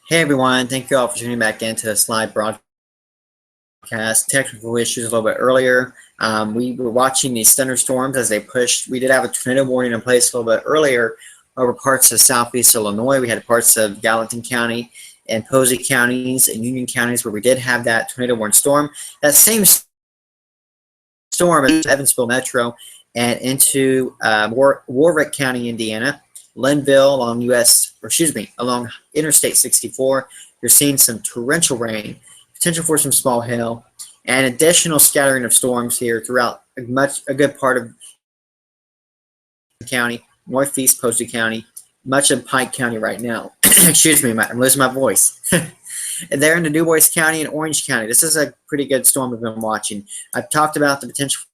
Hey everyone, thank you all for tuning back into this live broadcast. Technical issues a little bit earlier. We were watching these thunderstorms as they pushed. We did have a tornado warning in place a little bit earlier over parts of southeast Illinois. We had parts of Gallatin County and Posey counties and Union counties where we did have that tornado warning storm. That same storm in Evansville Metro and into Warwick County, Indiana. Linville along along Interstate 64, you're seeing some torrential rain, potential for some small hail, and additional scattering of storms here throughout a good part of the county, northeast Posey County, much of Pike County right now. Excuse me, I'm losing my voice. And they're into Dubois County and Orange County. This is a pretty good storm we've been watching. I've talked about the potential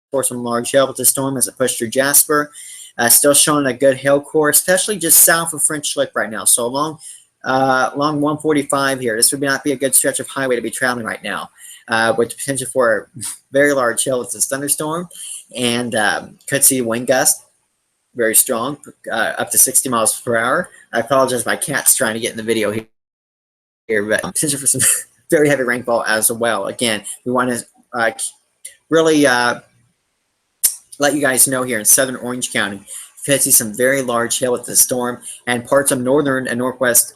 for some large hail with the storm as it pushed through Jasper. Still showing a good hail core, especially just south of French Lick right now. So along 145 here, this would not be a good stretch of highway to be traveling right now, with the potential for a very large hail with this thunderstorm, and could see wind gust very strong, up to 60 miles per hour. I apologize, my cat's trying to get in the video here, but potential for some very heavy rainfall as well. Again, we want to really let you guys know here in southern Orange County, you could see some very large hail with the storm, and parts of northern and northwest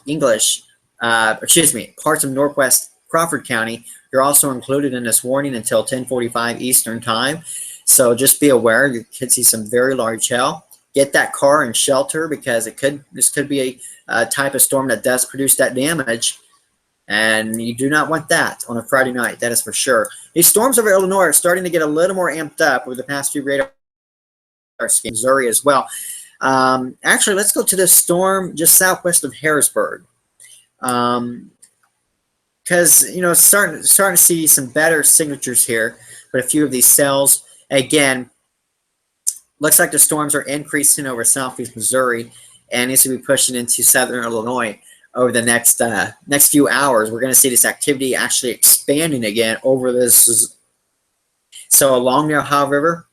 parts of northwest Crawford County, you're also included in this warning until 10:45 Eastern time. So just be aware, you could see some very large hail. Get that car in shelter because this could be a type of storm that does produce that damage. And you do not want that on a Friday night, that is for sure. These storms over Illinois are starting to get a little more amped up over the past few radar scans, Missouri as well. Actually, let's go to this storm just southwest of Harrisburg. Because, starting to see some better signatures here with a few of these cells. Again, looks like the storms are increasing over southeast Missouri and needs to be pushing into southern Illinois. Over the next few hours, we're going to see this activity actually expanding again over this. So along the Ohio River,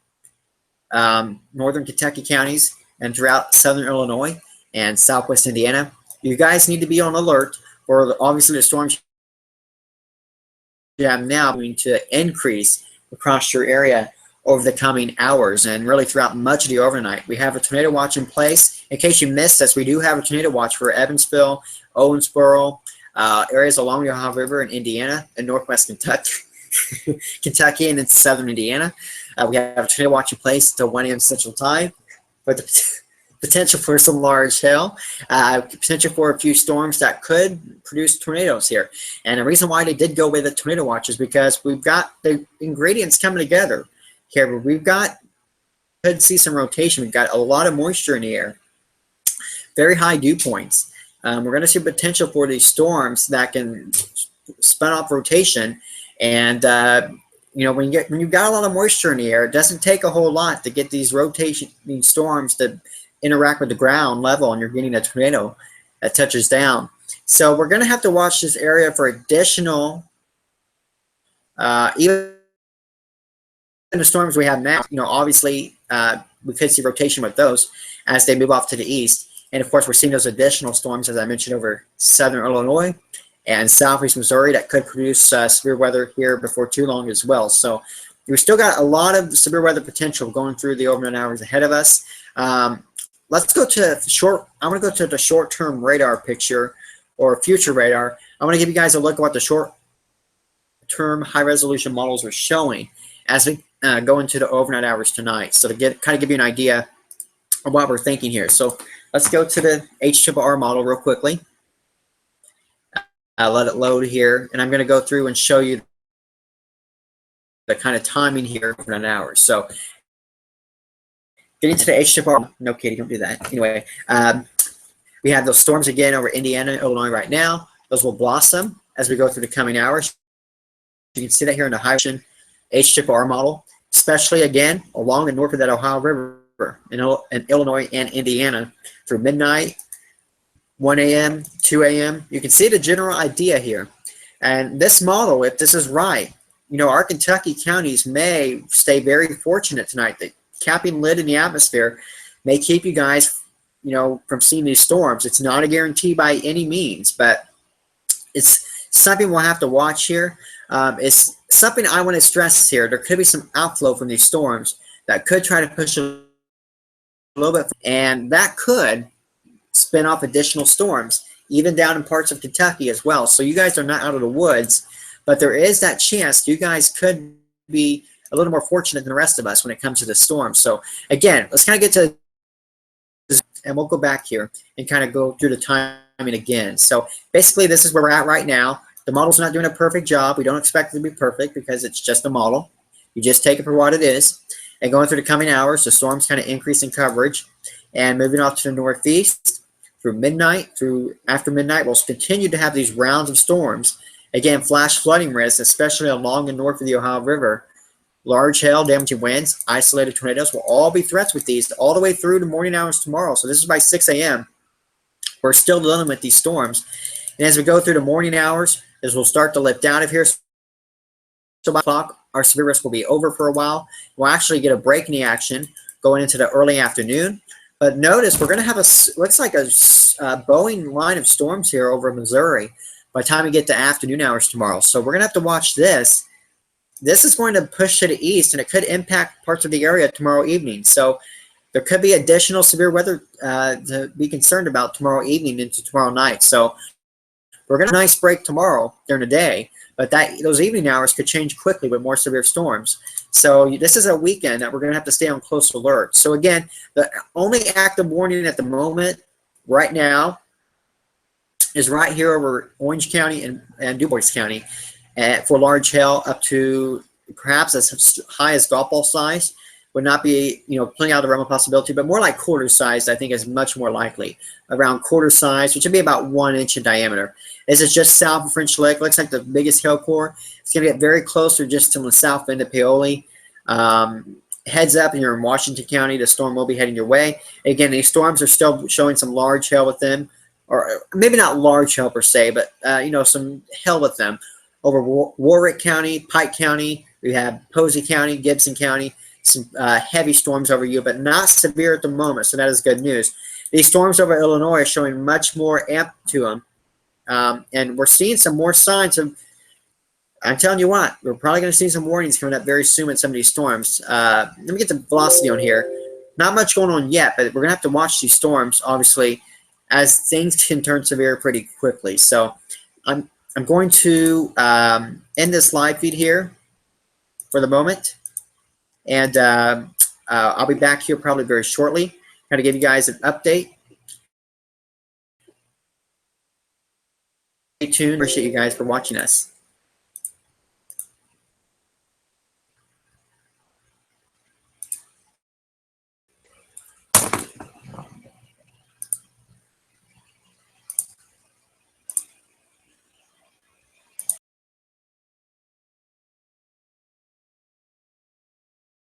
northern Kentucky counties, and throughout southern Illinois and southwest Indiana, you guys need to be on alert for obviously the storms you have now going to increase across your area over the coming hours and really throughout much of the overnight. We have a tornado watch in place. In case you missed us, we do have a tornado watch for Evansville, Owensboro, areas along the Ohio River in Indiana and northwest Kentucky and into southern Indiana. We have a tornado watch in place until 1 a.m. Central Time, with the potential for some large hail, potential for a few storms that could produce tornadoes here. And the reason why they did go with the tornado watch is because we've got the ingredients coming together here. Could see some rotation. We've got a lot of moisture in the air, very high dew points. We're going to see potential for these storms that can spin off rotation. And when you've got a lot of moisture in the air, it doesn't take a whole lot to get these storms to interact with the ground level, and you're getting a tornado that touches down. So we're going to have to watch this area for additional, even the storms we have now. Obviously we could see rotation with those as they move off to the east. And of course, we're seeing those additional storms, as I mentioned, over southern Illinois and southeast Missouri that could produce severe weather here before too long as well. So we've still got a lot of severe weather potential going through the overnight hours ahead of us. Let's go to I'm going to go to the short-term radar picture or future radar. I want to give you guys a look at what the short-term high-resolution models are showing as we go into the overnight hours tonight. So to kind of give you an idea of what we're thinking here. So let's go to the HRRR model real quickly. Let it load here, and I'm going to go through and show you the kind of timing here for an hour. So getting to the HRRR, no, Katie, don't do that. Anyway, we have those storms again over Indiana and Illinois right now. Those will blossom as we go through the coming hours. You can see that here in the HRRR model, especially again along the north of that Ohio River in Illinois and Indiana through midnight, 1 a.m., 2 a.m. You can see the general idea here. And this model, if this is right, our Kentucky counties may stay very fortunate tonight. The capping lid in the atmosphere may keep you guys, from seeing these storms. It's not a guarantee by any means, but it's something we'll have to watch here. It's something I want to stress here. There could be some outflow from these storms that could try to push a little bit, and that could spin off additional storms, even down in parts of Kentucky as well. So you guys are not out of the woods, but there is that chance you guys could be a little more fortunate than the rest of us when it comes to the storm. So again, let's kind of get to this, and we'll go back here and kind of go through the timing again. So basically, this is where we're at right now. The model's not doing a perfect job. We don't expect it to be perfect because it's just a model. You just take it for what it is. And going through the coming hours, the storm's kind of increasing coverage and moving off to the northeast through midnight, through after midnight. We'll continue to have these rounds of storms. Again, flash flooding risks, especially along and north of the Ohio River. Large hail, damaging winds, isolated tornadoes will all be threats with these all the way through the morning hours tomorrow. So this is by 6 a.m. We're still dealing with these storms. And as we go through the morning hours, as we'll start to lift out of here, so by o'clock, our severe risk will be over for a while. We'll actually get a break in the action going into the early afternoon. But notice we're going to have looks like a Boeing line of storms here over Missouri by the time we get to afternoon hours tomorrow. So we're going to have to watch this. This is going to push to the east, and it could impact parts of the area tomorrow evening. So there could be additional severe weather to be concerned about tomorrow evening into tomorrow night. So we're going to have a nice break tomorrow during the day, but those evening hours could change quickly with more severe storms. So this is a weekend that we're going to have to stay on close alert. So again, the only active warning at the moment right now is right here over Orange County and DuBois County for large hail up to perhaps as high as golf ball size. Would not be, playing out of the realm of possibility, but more like quarter size, I think, is much more likely. Around quarter size, which would be about 1 inch in diameter. This is just south of French Lick. Looks like the biggest hail core. It's going to get very close to just to the south end of Paoli. Heads up, and you're in Washington County. The storm will be heading your way. Again, these storms are still showing some large hail with them, or maybe not large hail per se, but some hail with them over Warwick County, Pike County. We have Posey County, Gibson County. Some heavy storms over you, but not severe at the moment, so that is good news. These storms over Illinois are showing much more amp to them, and we're seeing some more signs of, I'm telling you what, we're probably going to see some warnings coming up very soon with some of these storms. Let me get the velocity on here. Not much going on yet, but we're going to have to watch these storms, obviously, as things can turn severe pretty quickly. So I'm going to end this live feed here for the moment. And I'll be back here probably very shortly, kind of give you guys an update. Stay tuned. Appreciate you guys for watching us.